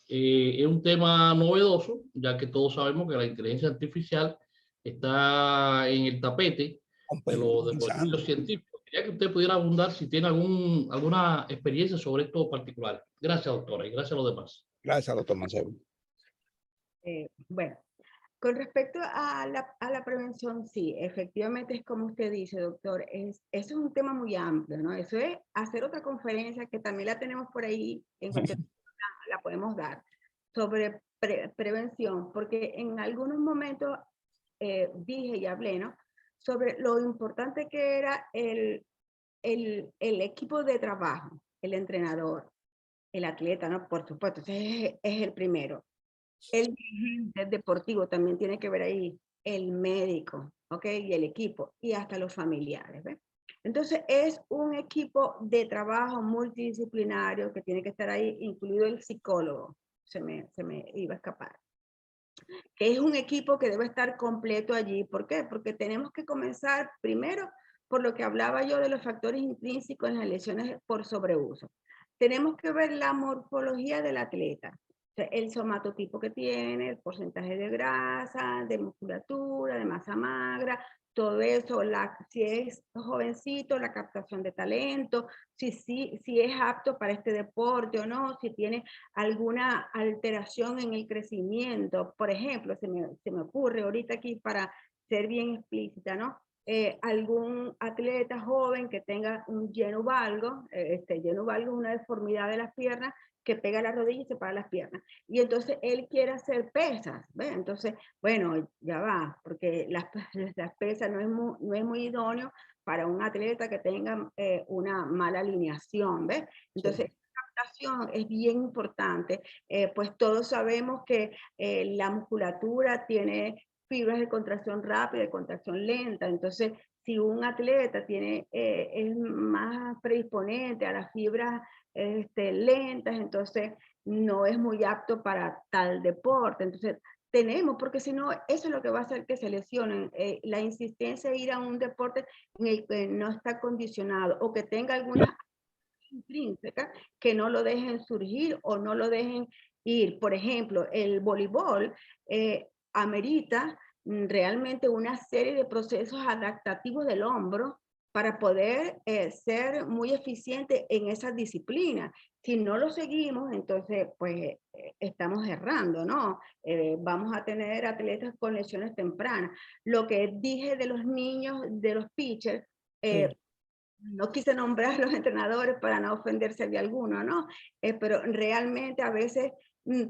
Es un tema novedoso, ya que todos sabemos que la inteligencia artificial está en el tapete de los deportistas científicos. Quería que usted pudiera abundar si tiene alguna experiencia sobre esto particular. Gracias, doctora, y gracias a los demás. Gracias, doctor Mancebo. Bueno, con respecto a la prevención, sí, efectivamente es como usted dice, doctor, eso es un tema muy amplio, ¿no? Eso es hacer otra conferencia que también la tenemos por ahí, en cualquier la podemos dar, sobre prevención, porque en algunos momentos dije y hablé, ¿no? Sobre lo importante que era el equipo de trabajo, el entrenador, el atleta, ¿no? Por supuesto, ese es el primero. El dirigente deportivo también tiene que ver ahí, el médico, ¿ok? Y el equipo, y hasta los familiares, ¿ves? Entonces es un equipo de trabajo multidisciplinario que tiene que estar ahí, incluido el psicólogo, se me iba a escapar. Que es un equipo que debe estar completo allí. ¿Por qué? Porque tenemos que comenzar primero por lo que hablaba yo de los factores intrínsecos en las lesiones por sobreuso. Tenemos que ver la morfología del atleta, el somatotipo que tiene, el porcentaje de grasa, de musculatura, de masa magra, todo eso, si es jovencito, la captación de talento, si es apto para este deporte o no, si tiene alguna alteración en el crecimiento. Por ejemplo, se me ocurre ahorita aquí para ser bien explícita, ¿no? Algún atleta joven que tenga un lleno valgo, lleno valgo es una deformidad de las piernas que pega la rodilla y separa las piernas. Y entonces él quiere hacer pesas, ¿ves? Entonces, bueno, ya va, porque las pesas no es muy idóneo para un atleta que tenga una mala alineación, ¿ves? Entonces, sí, es bien importante, pues todos sabemos que la musculatura tiene fibras de contracción rápida y de contracción lenta, entonces si un atleta es más predisponente a las fibras lentas, entonces no es muy apto para tal deporte. Entonces tenemos, porque si no, eso es lo que va a hacer que se lesionen. La insistencia de ir a un deporte en el que no está condicionado o que tenga alguna intrínseca que no lo dejen surgir o no lo dejen ir. Por ejemplo, el voleibol amerita realmente una serie de procesos adaptativos del hombro para poder ser muy eficiente en esa disciplina. Si no lo seguimos, entonces pues estamos errando, ¿no? Vamos a tener atletas con lesiones tempranas. Lo que dije de los niños, de los pitchers, no quise nombrar a los entrenadores para no ofenderse de alguno, ¿no? Pero realmente a veces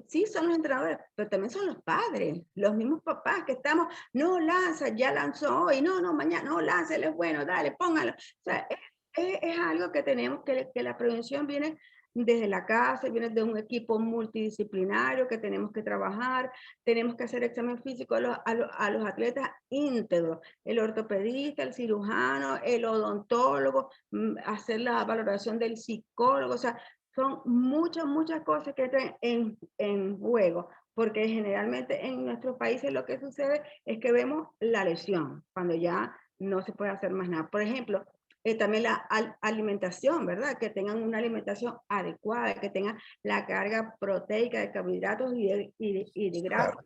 sí son los entrenadores, pero también son los padres, los mismos papás que estamos, no lanza, ya lanzó hoy, no, mañana, no, láncele, bueno, dale, póngalo. O sea, es algo que tenemos que la prevención viene desde la casa, viene de un equipo multidisciplinario que tenemos que trabajar, tenemos que hacer examen físico a los atletas íntegros, el ortopedista, el cirujano, el odontólogo, hacer la valoración del psicólogo, o sea, son muchas cosas que están en juego, porque generalmente en nuestros países lo que sucede es que vemos la lesión, cuando ya no se puede hacer más nada. Por ejemplo, también la alimentación, ¿verdad? Que tengan una alimentación adecuada, que tengan la carga proteica de carbohidratos y de grasas,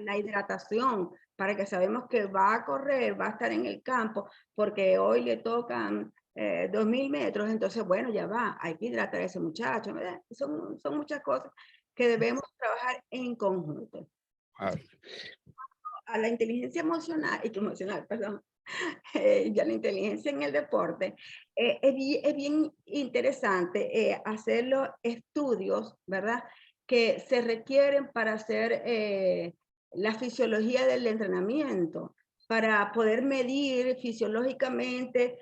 la hidratación, para que sabemos que va a correr, va a estar en el campo, porque hoy le tocan 2000 metros, entonces bueno, ya va, hay que hidratar a ese muchacho, ¿verdad? Son muchas cosas que debemos trabajar en conjunto. A la inteligencia emocional, perdón, ya la inteligencia en el deporte, es bien interesante hacer los estudios, ¿verdad? Que se requieren para hacer la fisiología del entrenamiento, para poder medir fisiológicamente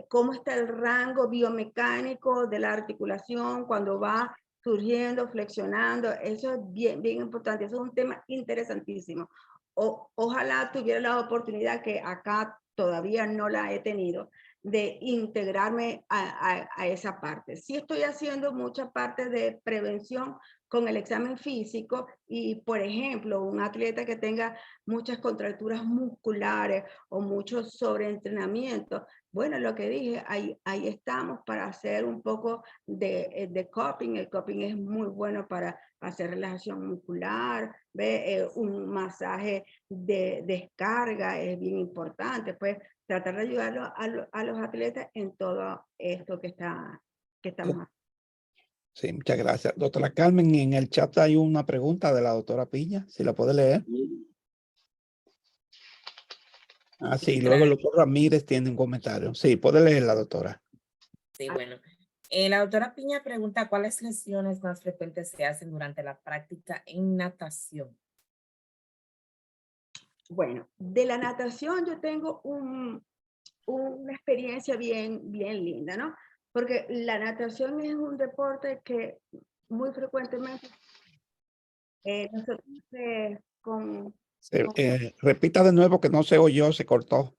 cómo está el rango biomecánico de la articulación cuando va surgiendo, flexionando. Eso es bien importante, eso es un tema interesantísimo. Ojalá tuviera la oportunidad, que acá todavía no la he tenido, de integrarme a esa parte. Sí estoy haciendo mucha parte de prevención con el examen físico y, por ejemplo, un atleta que tenga muchas contracturas musculares o mucho sobreentrenamiento, bueno, lo que dije, ahí estamos para hacer un poco de cupping. El cupping es muy bueno para hacer relajación muscular, un masaje de descarga es bien importante, pues tratar de ayudar a los atletas en todo esto que estamos haciendo. Sí, muchas gracias. Doctora Carmen, en el chat hay una pregunta de la doctora Piña, si la puede leer. Sí, luego el doctor Ramírez tiene un comentario. Sí, puede leerla, doctora. Sí, bueno. La doctora Piña pregunta, ¿cuáles lesiones más frecuentes se hacen durante la práctica en natación? Bueno, de la natación yo tengo una experiencia bien linda, ¿no? Porque la natación es un deporte que muy frecuentemente nosotros repita de nuevo, que no se oyó, se cortó.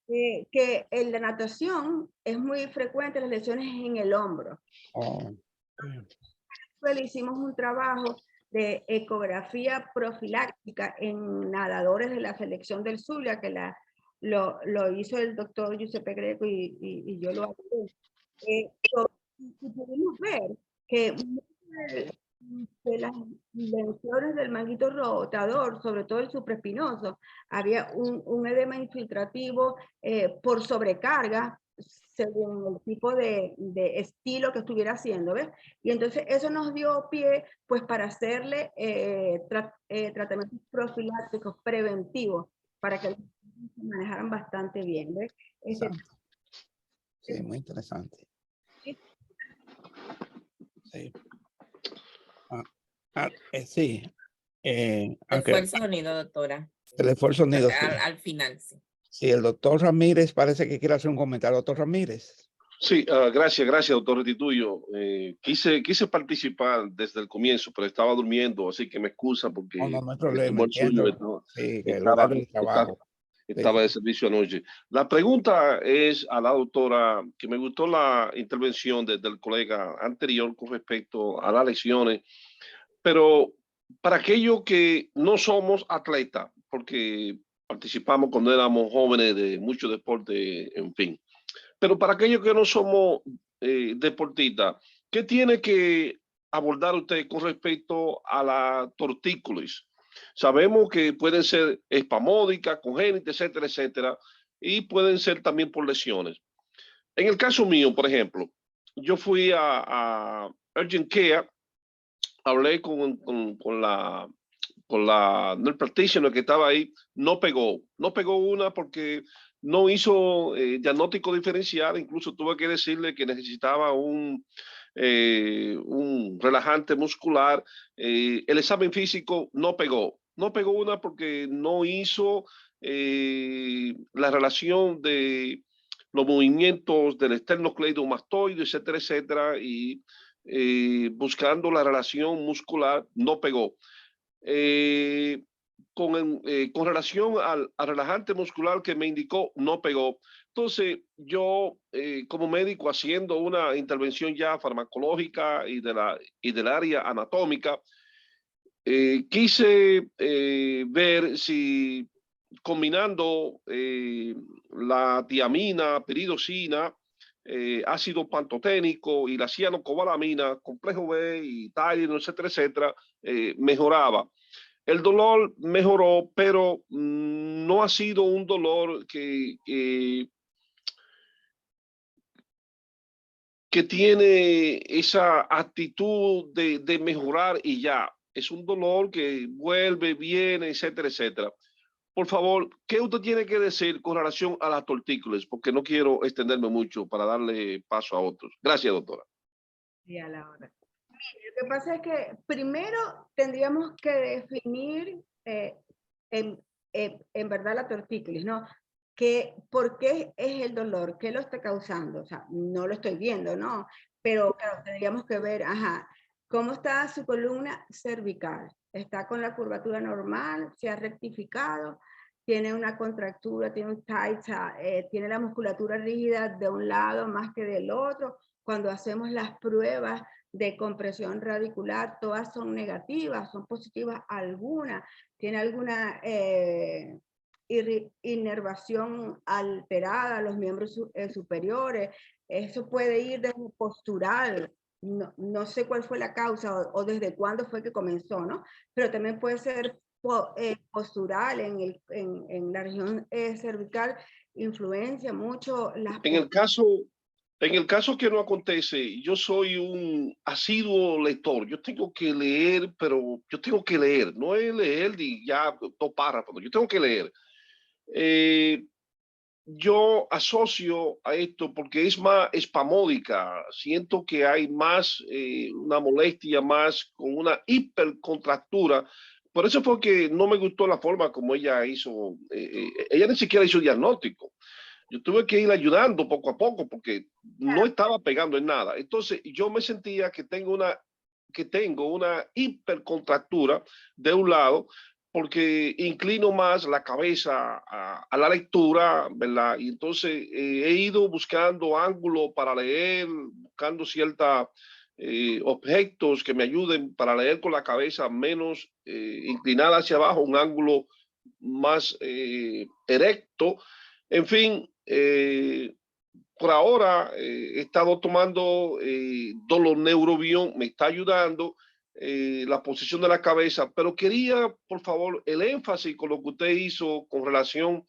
Que en la natación es muy frecuente las lesiones en el hombro. Pues hicimos un trabajo de ecografía profiláctica en nadadores de la selección del Zulia, que lo hizo el doctor Giuseppe Greco y yo lo hago. Y pudimos ver que de las lesiones del manguito rotador, sobre todo el supraespinoso, había un edema infiltrativo por sobrecarga, según el tipo de estilo que estuviera haciendo, ¿ves? Y entonces eso nos dio pie, pues, para hacerle tratamientos profilácticos preventivos, para que se manejaran bastante bien, ¿ves? Sí, muy interesante. Sí. Sí. Fue el sonido, doctora. Se fue el sonido. Al final, sí. Sí, el doctor Ramírez parece que quiere hacer un comentario. Doctor Ramírez. Sí, gracias, doctor Restituyo. Quise participar desde el comienzo, pero estaba durmiendo, así que me excusa porque No hay problema, entiendo. Sí, que el horario de trabajo. estaba de servicio anoche. La pregunta es a la doctora, que me gustó la intervención del colega anterior con respecto a las lesiones, pero para aquellos que no somos atletas, porque participamos cuando éramos jóvenes de muchos deportes, en fin, pero para aquellos que no somos deportistas, ¿qué tiene que abordar usted con respecto a la tortícolis? Sabemos que pueden ser espasmódicas, congénitas, etcétera, etcétera, y pueden ser también por lesiones. En el caso mío, por ejemplo, yo fui a Urgent Care, hablé con la nurse practitioner que estaba ahí, no pegó una porque no hizo diagnóstico diferencial, incluso tuve que decirle que necesitaba un relajante muscular. El examen físico no pegó una porque no hizo la relación de los movimientos del esternocleidomastoide, etcétera, etcétera, y buscando la relación muscular, no pegó. Con relación al relajante muscular que me indicó, no pegó. Entonces, yo como médico haciendo una intervención ya farmacológica y del área anatómica, quise ver si combinando la tiamina, piridosina, ácido pantoténico y la cianocobalamina, complejo B y Tylenol, etcétera, etcétera, mejoraba. El dolor mejoró, pero no ha sido un dolor que tiene esa actitud de mejorar y ya. Es un dolor que vuelve, viene, etcétera, etcétera. Por favor, ¿qué usted tiene que decir con relación a las tortícolis? Porque no quiero extenderme mucho para darle paso a otros. Gracias, doctora. Sí, a la hora. Lo que pasa es que primero tendríamos que definir en verdad la tortícolis, ¿no? ¿Por qué es el dolor? ¿Qué lo está causando? O sea, no lo estoy viendo, ¿no? Pero claro, tendríamos que ver, ¿cómo está su columna cervical? ¿Está con la curvatura normal? ¿Se ha rectificado? ¿Tiene una contractura? ¿Tiene un tight? ¿Tiene la musculatura rígida de un lado más que del otro? Cuando hacemos las pruebas de compresión radicular, todas son negativas, son positivas algunas. ¿Tiene alguna inervación alterada a los miembros superiores? Eso puede ir desde postural, no sé cuál fue la causa o desde cuándo fue que comenzó, ¿no? Pero también puede ser postural en la región cervical, influencia mucho las... En el caso que no acontece, yo soy un asiduo lector. Yo tengo que leer, pero yo tengo que leer. No es leer y ya dos párrafos. Yo tengo que leer. Yo asocio a esto porque es más espasmódica. Siento que hay más una molestia, más con una hipercontractura. Por eso fue que no me gustó la forma como ella hizo. Ella ni siquiera hizo diagnóstico. Yo tuve que ir ayudando poco a poco porque no estaba pegando en nada. Entonces yo me sentía que tengo una hipercontractura de un lado porque inclino más la cabeza a la lectura, ¿verdad? Y entonces he ido buscando ángulos para leer, buscando ciertos objetos que me ayuden para leer con la cabeza menos inclinada hacia abajo, un ángulo más erecto. En fin, por ahora he estado tomando doloneurobion, me está ayudando la posición de la cabeza, pero quería, por favor, el énfasis con lo que usted hizo con relación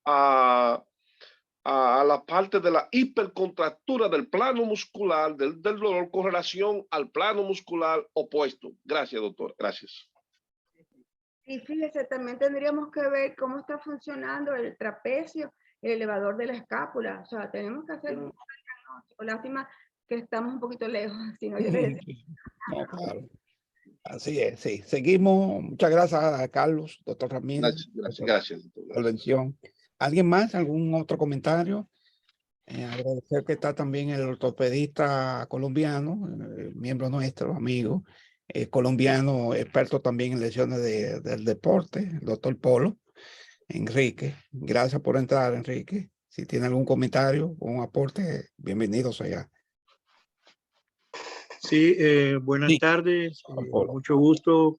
a la parte de la hipercontractura del plano muscular, del dolor, con relación al plano muscular opuesto. Gracias, doctor. Gracias. Y fíjese, también tendríamos que ver cómo está funcionando el trapecio, el elevador de la escápula. O sea, tenemos que hacer un diagnóstico. Lástima que estamos un poito lejos, si no yo les decía. No, claro. Así es, sí. Seguimos. Muchas gracias a Carlos, doctor Ramírez. Gracias. Intervención. ¿Alguien más? ¿Algún otro comentario? Agradecer que está también el ortopedista colombiano, miembro nuestro, amigo, colombiano, experto también en lesiones del deporte, el doctor Polo. Enrique. Gracias por entrar, Enrique. Si tiene algún comentario o un aporte, bienvenidos allá. Sí, buenas Sí, tardes, Polo. mucho gusto.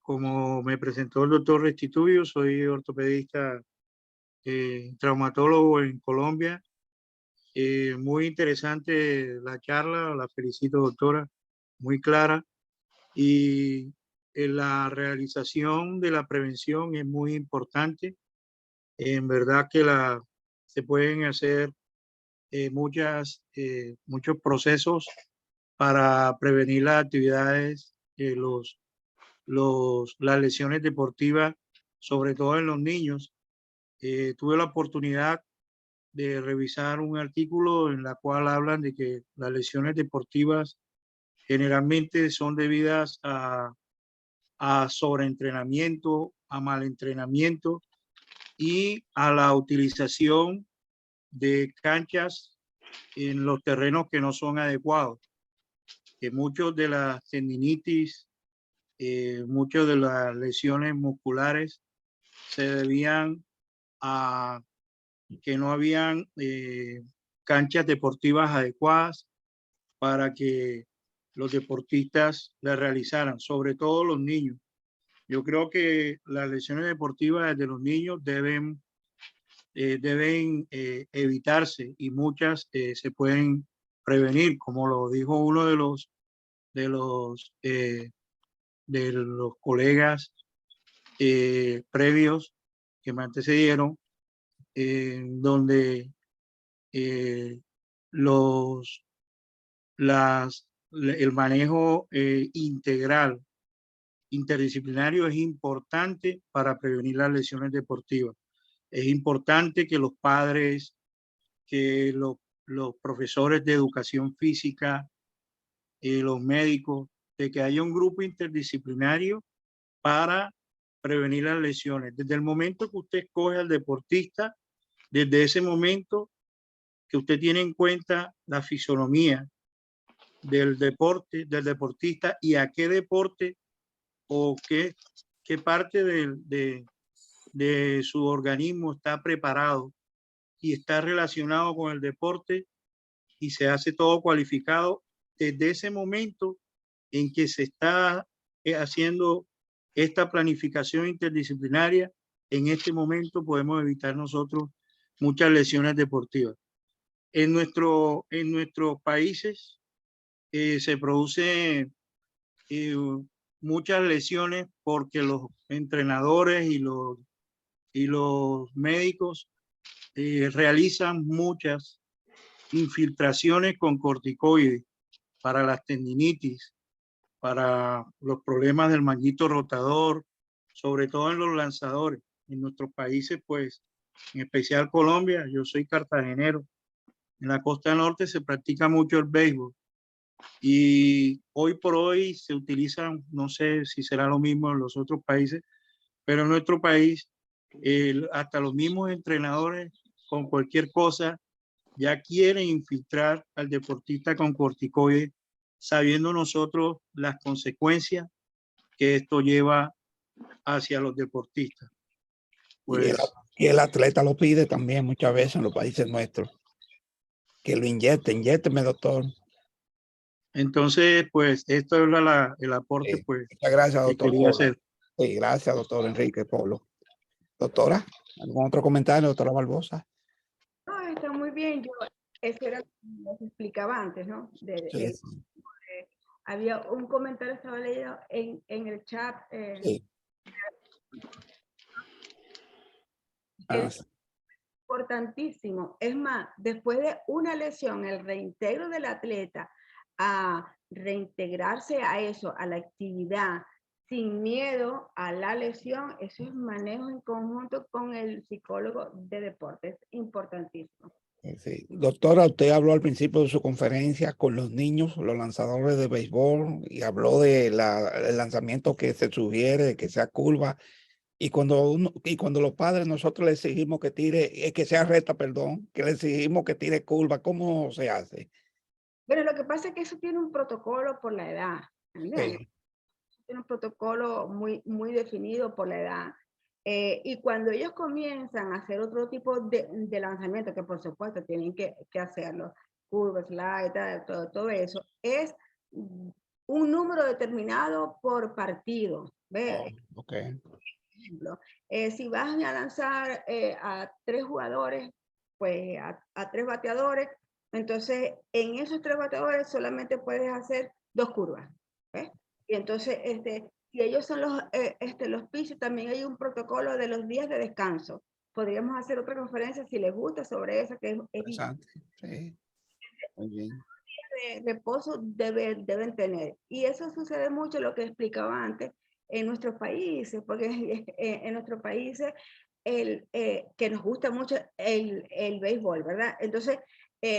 Como me presentó el doctor Restituyo, soy ortopedista, traumatólogo en Colombia. Muy interesante la charla, la felicito, doctora, muy clara. Y la realización de la prevención es muy importante. En verdad que se pueden hacer muchos procesos para prevenir las actividades, las lesiones deportivas, sobre todo en los niños. Tuve la oportunidad de revisar un artículo en la cual hablan de que las lesiones deportivas generalmente son debidas a sobreentrenamiento, a malentrenamiento y a la utilización de canchas en los terrenos que no son adecuados. Que muchos de las tendinitis, muchas de las lesiones musculares se debían a que no habían canchas deportivas adecuadas para que los deportistas las realizaran, sobre todo los niños. Yo creo que las lesiones deportivas de los niños deben evitarse y muchas se pueden prevenir, como lo dijo uno de los colegas previos que me antecedieron, donde el manejo integral, interdisciplinario es importante para prevenir las lesiones deportivas. Es importante que los padres, que los profesores de educación física, los médicos, de que haya un grupo interdisciplinario para prevenir las lesiones. Desde el momento que usted escoge al deportista, desde ese momento que usted tiene en cuenta la fisonomía del deportista y a qué deporte o qué parte de su organismo está preparado y está relacionado con el deporte y se hace todo cualificado desde ese momento en que se está haciendo esta planificación interdisciplinaria. En este momento podemos evitar nosotros muchas lesiones deportivas. En nuestros países se produce muchas lesiones porque los entrenadores y los médicos realizan muchas infiltraciones con corticoides para las tendinitis, para los problemas del manguito rotador, sobre todo en los lanzadores. En nuestros países, pues, en especial Colombia, yo soy cartagenero, en la costa norte se practica mucho el béisbol y hoy por hoy se utilizan, no sé si será lo mismo en los otros países, pero en nuestro país hasta los mismos entrenadores con cualquier cosa ya quieren infiltrar al deportista con corticoides, sabiendo nosotros las consecuencias que esto lleva hacia los deportistas. Pues, y el atleta lo pide también muchas veces en los países nuestros. Que lo inyécteme, doctor. entonces, pues, esto es el aporte, pues, Muchas gracias, que doctor. quería hacer. Sí, gracias, doctor Enrique Polo. Doctora, ¿algún otro comentario, doctora Barbosa? No, está muy bien. Eso era como les explicaba antes, ¿no? Sí. Había un comentario, estaba leyendo en el chat. Sí. Es importantísimo. Es más, después de una lesión, el reintegro del atleta a reintegrarse a eso, a la actividad, sin miedo a la lesión, eso es manejo en conjunto con el psicólogo de deporte. Es importantísimo. Sí. Doctora, usted habló al principio de su conferencia con los niños, los lanzadores de béisbol, y habló de el lanzamiento que se sugiere, que sea curva. Y cuando los padres nosotros le exigimos que tire, que sea recta, perdón, que le exigimos que tire curva, ¿cómo se hace? Bueno, lo que pasa es que eso tiene un protocolo por la edad. Sí. tiene un protocolo muy definido por la edad. Y cuando ellos comienzan a hacer otro tipo de lanzamiento, que por supuesto tienen que hacerlo, curvas, slide, todo eso, es un número determinado por partido. ¿Ve? Oh, ok. Ejemplo, si vas a lanzar a 3 jugadores, pues a 3 bateadores, entonces en esos 3 bateadores solamente puedes hacer 2 curvas. ¿Ves? Y entonces, si ellos son los pitchers, también hay un protocolo de los días de descanso. Podríamos hacer otra conferencia si les gusta sobre eso, que es Interesante. Sí. Muy bien. de reposo deben tener. Y eso sucede mucho, lo que explicaba antes, en nuestros países, porque en nuestros países que nos gusta mucho el béisbol, ¿verdad? Entonces,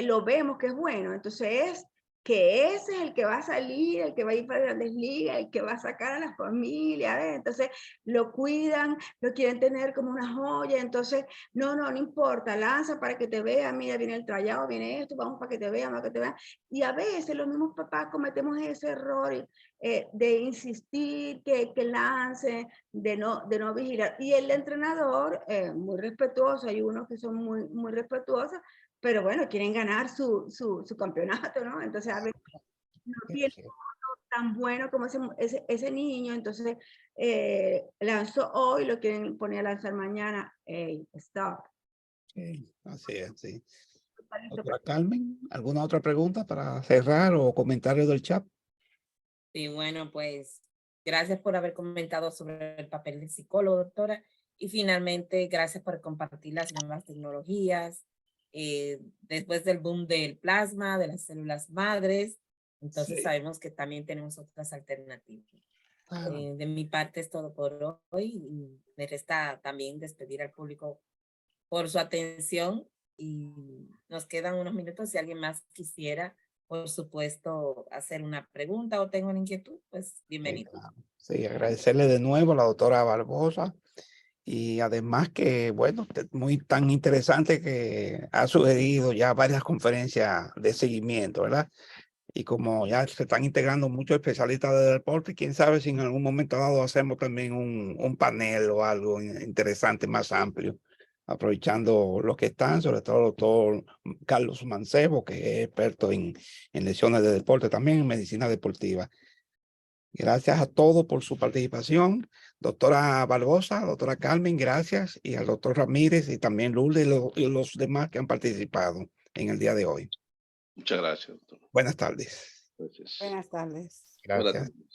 lo vemos que es bueno. Entonces, es que ese es el que va a salir, el que va a ir para Grandes Ligas, el que va a sacar a la familia, ¿eh? Entonces lo cuidan, lo quieren tener como una joya, entonces no importa, lanza para que te vean, mira, viene el tryout, viene esto, vamos para que te vean, para que te vean. Y a veces los mismos papás cometemos ese error de insistir que lance, de no vigilar. Y el entrenador, muy respetuoso, hay unos que son muy respetuosos, pero bueno, quieren ganar su campeonato, ¿no? Entonces a veces no tiene tan bueno como ese niño, entonces lanzó hoy, lo quieren poner a lanzar mañana, stop. Sí, así es, sí. Doctora Carmen, ¿alguna otra pregunta para cerrar o comentario del chat? Sí, bueno, pues gracias por haber comentado sobre el papel del psicólogo, doctora. Y finalmente, gracias por compartir las nuevas tecnologías. Después del boom del plasma, de las células madres, entonces Sí. sabemos que también tenemos otras alternativas. Claro. De mi parte es todo por hoy. Y me resta también despedir al público por su atención y nos quedan unos minutos. Si alguien más quisiera, por supuesto, hacer una pregunta o tengo una inquietud, pues bienvenido. Claro. Sí, agradecerle de nuevo a la doctora Barbosa y además que, bueno, muy tan interesante que ha sugerido ya varias conferencias de seguimiento, ¿verdad? Y como ya se están integrando muchos especialistas de deporte, quién sabe si en algún momento dado hacemos también un panel o algo interesante más amplio, aprovechando los que están, sobre todo el doctor Carlos Mancebo, que es experto en lesiones de deporte, también en medicina deportiva. Gracias a todos por su participación. Doctora Barbosa, doctora Carmen, gracias. Y al doctor Ramírez y también Lourdes y los demás que han participado en el día de hoy. Muchas gracias, doctor. Buenas tardes. Gracias. Buenas tardes. Gracias. Buenas tardes.